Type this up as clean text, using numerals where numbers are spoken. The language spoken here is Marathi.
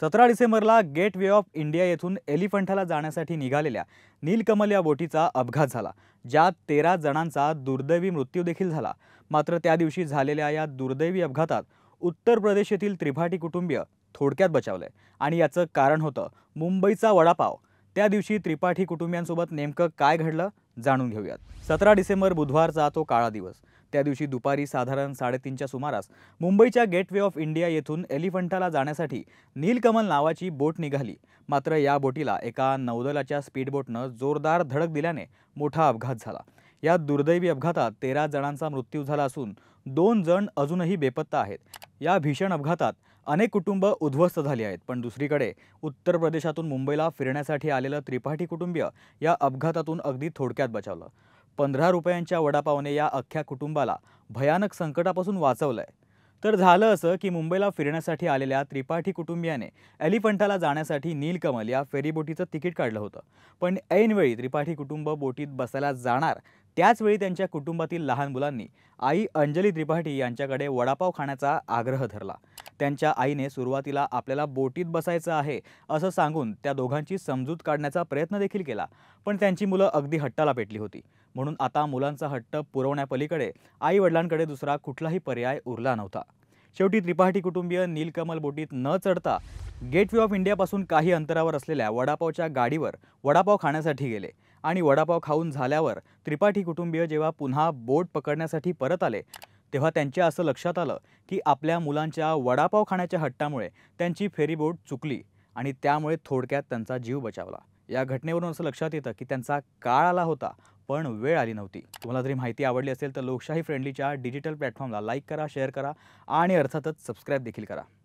17 डिसेंबरला गेट वे ऑफ इंडिया येथून एलिफंटाला जाण्यासाठी निघालेल्या नीलकमल या बोटीचा अपघात झाला, ज्यात 13 जणांचा दुर्दैवी मृत्यू देखील झाला। मात्र त्या दिवशी झालेल्या या दुर्दैवी अपघातात उत्तर प्रदेश येथील त्रिपाठी कुटुंबीय थोडक्यात बचावले आणि याचं कारण होतं मुंबईचा वडापाव। त्या दिवशी त्रिपाठी कुटुंबियांसोबत नेमकं काय घडलं जाणून घेऊयात। 17 डिसेंबर बुधवारचा तो काळा दिवस। त्या दिवशी दुपारी साधारण 3:30च्या सुमारास मुंबईच्या गेट वे ऑफ इंडिया येथून एलिफंटाला जाण्यासाठी नीलकमल नावाची बोट निघाली। मात्र या बोटीला एका नौदलाच्या स्पीडबोटनं जोरदार धडक दिल्याने मोठा अपघात झाला। या दुर्दैवी अपघातात 13 जणांचा मृत्यू झाला असून 2 जण अजूनही बेपत्ता आहेत। या भीषण अपघातात अनेक कुटुंब उद्ध्वस्त झाली आहेत, पण दुसरीकडे उत्तर प्रदेशातून मुंबईला फिरण्यासाठी आलेलं त्रिपाठी कुटुंबीय या अपघातातून अगदी थोडक्यात बचावलं। 15 रुपयांच्या वडापावने या अख्ख्या कुटुंबाला भयानक संकटापासून वाचवलंय। तर झालं असं की मुंबईला फिरण्यासाठी आलेल्या त्रिपाठी कुटुंबियाने एलिफंटाला जाण्यासाठी नीलकमल या फेरीबोटीचं तिकीट काढलं होतं, पण ऐनवेळी त्रिपाठी कुटुंब बोटीत बसायला जाणार त्याच वेळी त्यांच्या कुटुंबातील लहान मुलांनी आई अंजली त्रिपाठी यांच्याकडे वडापाव खाण्याचा आग्रह धरला। त्यांच्या आईने सुरुवातीला आपल्याला बोटीत बसायचं आहे असं सांगून त्या दोघांची समजूत काढण्याचा प्रयत्न देखील केला, पण त्यांची मुलं अगदी हट्टाला पेटली होती। म्हणून आता मुलांचा हट्ट पुरवण्यापलीकडे आई वडिलांकडे दुसरा कुठलाही पर्याय उरला नव्हता। शेवटी त्रिपाठी कुटुंबीय नीलकमल बोटीत न चढता गेट वे ऑफ इंडियापासून काही अंतरावर असलेल्या वडापावच्या गाडीवर वडापाव खाण्यासाठी गेले आणि वडापाव खाऊन झाल्यावर त्रिपाठी कुटुंबीय जेव्हा पुन्हा बोट पकडण्यासाठी परत आले तेव्हा त्यांच्या असं लक्षात आलं की आपल्या मुलांच्या वडापाव खाण्याच्या हट्टामुळे त्यांची फेरीबोट चुकली आणि त्यामुळे थोडक्यात त्यांचा जीव बचावला। या घटनेवरून असं लक्षात येतं की त्यांचा काळ आला होता पण वेळ आली नव्हती। तुम्हाला जरी माहिती आवडली असेल तर लोकशाही फ्रेंडलीच्या डिजिटल प्लॅटफॉर्मला लाईक करा, शेअर करा आणि अर्थातच सबस्क्राईब देखील करा।